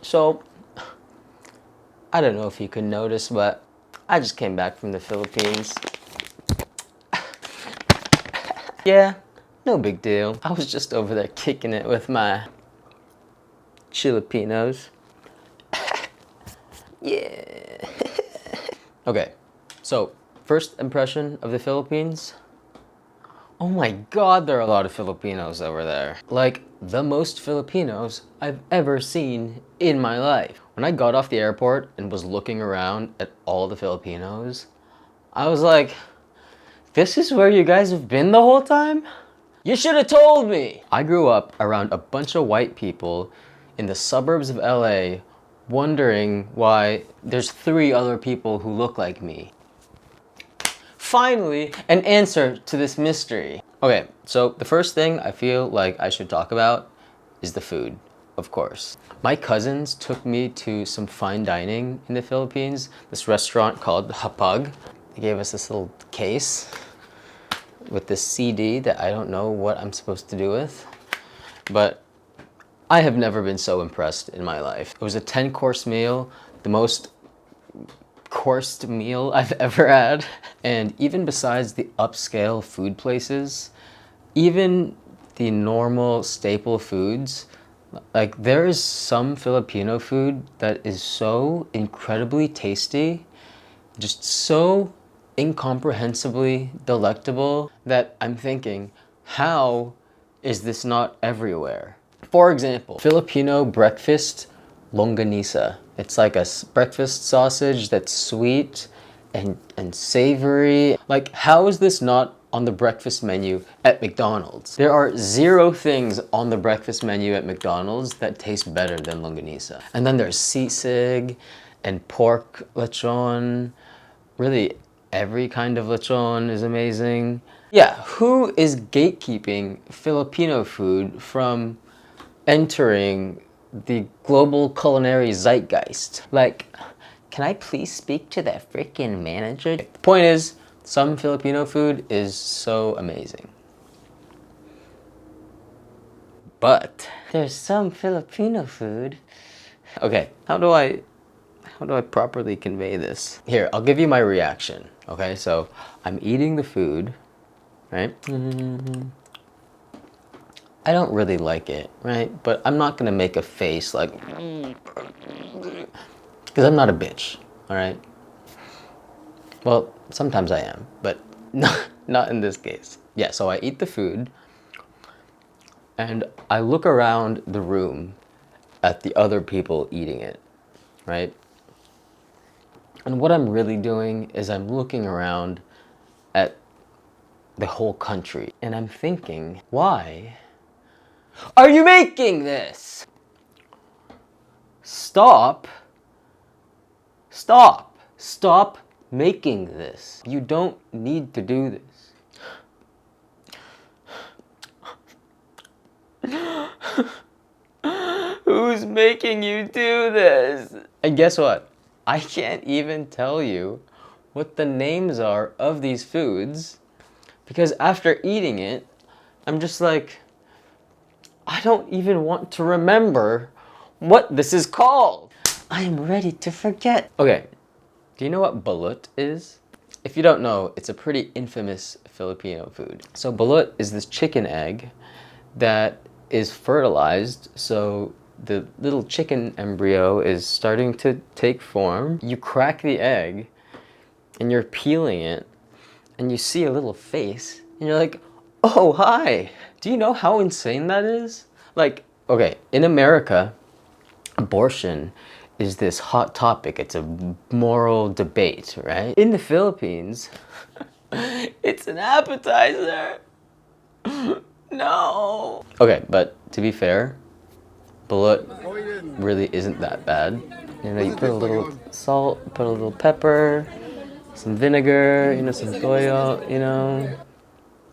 So, I don't know if you could notice, but I just came back from the Philippines. Yeah, no big deal. I was just over there kicking it with my Filipinos. Yeah. Okay, so first impression of the Philippines. Oh my God, there are a lot of Filipinos over there. Like, the most Filipinos I've ever seen in my life. When I got off the airport and was looking around at all the Filipinos, I was like, this is where you guys have been the whole time? You should have told me! I grew up around a bunch of white people in the suburbs of LA, wondering why there's 3 other people who look like me. Finally, an answer to this mystery. Okay, so the first thing I feel like I should talk about is the food, of course. My cousins took me to some fine dining in the Philippines, this restaurant called Hapag. They gave us this little case with this CD that I don't know what I'm supposed to do with, but I have never been so impressed in my life. It was a 10-course meal, the most coursed meal I've ever had. And even besides the upscale food places, even the normal staple foods, like there is some Filipino food that is so incredibly tasty, just so incomprehensibly delectable that I'm thinking, how is this not everywhere? For example, Filipino breakfast longanisa. It's like a breakfast sausage that's sweet and savory. Like, how is this not on the breakfast menu at McDonald's? There are 0 things on the breakfast menu at McDonald's that taste better than longanisa. And then there's sisig and pork lechon. Really, every kind of lechon is amazing. Yeah, who is gatekeeping Filipino food from entering the global culinary zeitgeist? Like, can I please speak to the freaking manager? The point is, some Filipino food is so amazing. But there's some Filipino food. Okay, how do I properly convey this? Here, I'll give you my reaction. Okay, so I'm eating the food, right? I don't really like it, right? But I'm not gonna make a face like, because I'm not a bitch, all right? Well, sometimes I am, but not in this case. Yeah, so I eat the food, and I look around the room at the other people eating it, right? And what I'm really doing is I'm looking around at the whole country, and I'm thinking, why are you making this? Stop making this. You don't need to do this. Who's making you do this? And guess what? I can't even tell you what the names are of these foods, because after eating it, I'm just like, I don't even want to remember what this is called. I am ready to forget. Okay, do you know what balut is? If you don't know, it's a pretty infamous Filipino food. So balut is this chicken egg that is fertilized, so the little chicken embryo is starting to take form. You crack the egg, and you're peeling it, and you see a little face, and you're like, oh, hi. Do you know how insane that is? Like, okay, in America, abortion is this hot topic. It's a moral debate, right? In the Philippines, it's an appetizer. No. Okay, but to be fair, balut really isn't that bad. You know, you put a little salt, put a little pepper, some vinegar, you know, some toyo, you know.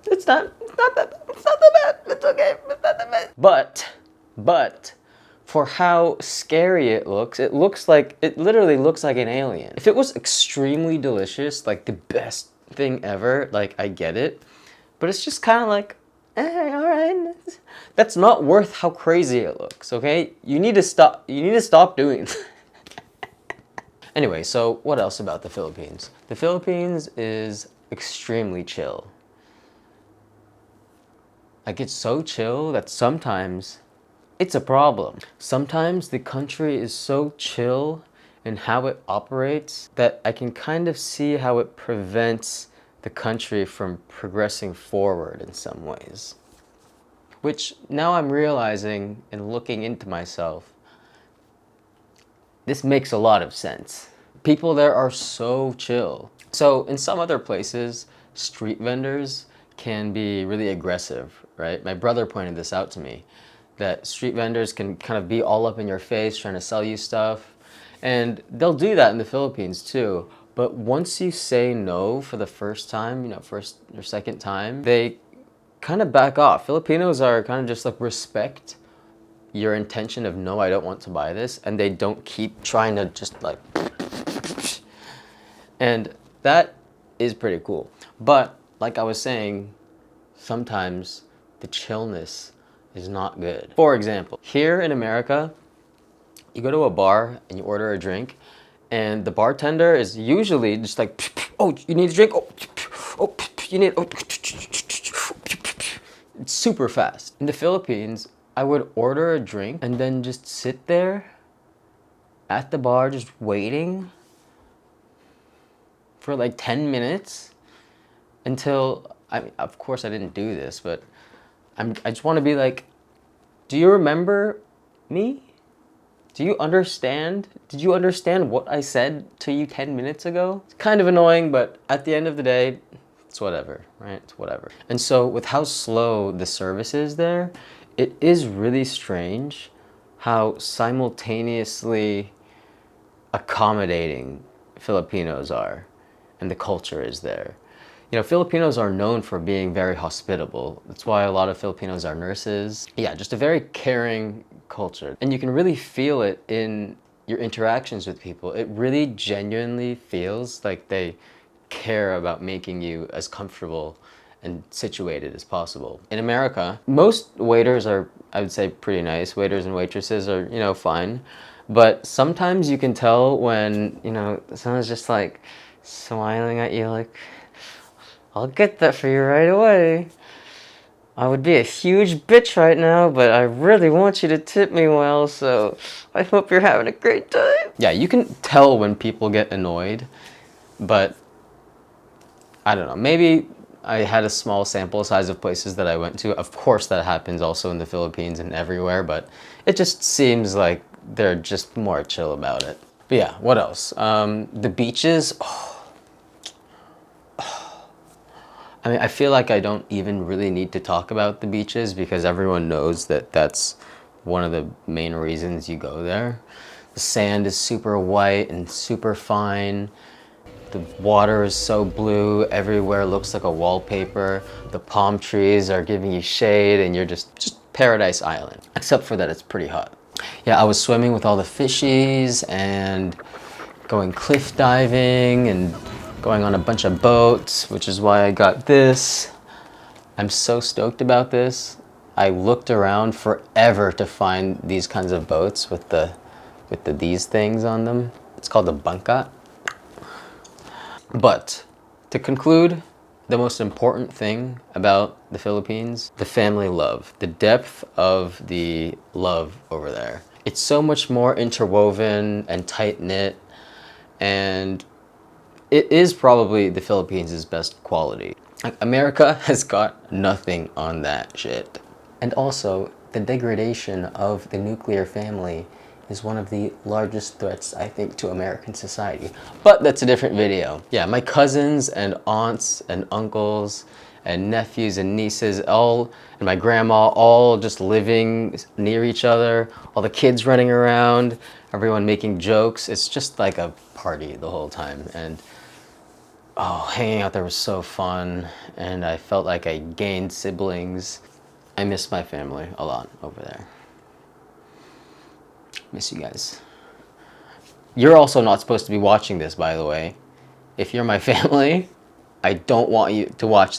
It's not that bad. It's not that bad. It's okay. It's not that bad. But for how scary it literally looks like an alien. If it was extremely delicious, like the best thing ever, like I get it. But it's just kind of like, all right. That's not worth how crazy it looks, okay? You need to stop doing that. Anyway, so what else about the Philippines? The Philippines is extremely chill. Like, it's so chill that sometimes it's a problem. Sometimes the country is so chill in how it operates that I can kind of see how it prevents the country from progressing forward in some ways. Which now I'm realizing and looking into myself, this makes a lot of sense. People there are so chill. So in some other places, street vendors can be really aggressive, right? My brother pointed this out to me, that street vendors can kind of be all up in your face trying to sell you stuff. And they'll do that in the Philippines too. But once you say no for the first time, first or second time, they kind of back off. Filipinos are kind of just like respect your intention of no, I don't want to buy this, and they don't keep trying to just like, and that is pretty cool. But like I was saying, sometimes the chillness is not good. For example, here in America, you go to a bar and you order a drink, and the bartender is usually just like, oh, you need a drink? Oh, you need, oh. It's super fast. In the Philippines, I would order a drink and then just sit there at the bar just waiting for like 10 minutes until, I mean, of course I didn't do this, but I just want to be like, do you remember me? Do you understand? Did you understand what I said to you 10 minutes ago? It's kind of annoying, but at the end of the day, it's whatever, right? It's whatever. And so with how slow the service is there, it is really strange how simultaneously accommodating Filipinos are and the culture is there. Filipinos are known for being very hospitable. That's why a lot of Filipinos are nurses. Yeah, just a very caring culture. And you can really feel it in your interactions with people. It really genuinely feels like they care about making you as comfortable and situated as possible. In America, most waiters are, I would say, pretty nice. Waiters and waitresses are, fine. But sometimes you can tell when, someone's just like smiling at you like, I'll get that for you right away. I would be a huge bitch right now, but I really want you to tip me well, so I hope you're having a great time. Yeah, you can tell when people get annoyed, but I don't know, maybe I had a small sample size of places that I went to. Of course that happens also in the Philippines and everywhere, but it just seems like they're just more chill about it. But yeah, what else? The beaches. I mean, I feel like I don't even really need to talk about the beaches because everyone knows that that's one of the main reasons you go there. The sand is super white and super fine. The water is so blue, everywhere looks like a wallpaper. The palm trees are giving you shade and you're just Paradise Island. Except for that it's pretty hot. Yeah, I was swimming with all the fishies and going cliff diving and going on a bunch of boats, which is why I got this. I'm so stoked about this. I looked around forever to find these kinds of boats with these things on them. It's called a bangka. But to conclude, the most important thing about the Philippines, the family love, the depth of the love over there. It's so much more interwoven and tight-knit, and it is probably the Philippines' best quality. Like, America has got nothing on that shit. And also, the degradation of the nuclear family is one of the largest threats, I think, to American society. But that's a different video. Yeah, my cousins and aunts and uncles and nephews and nieces, and my grandma, all just living near each other, all the kids running around, everyone making jokes. It's just like a party the whole time. And hanging out there was so fun, and I felt like I gained siblings. I miss my family a lot over there. Miss you guys. You're also not supposed to be watching this, by the way. If you're my family, I don't want you to watch this.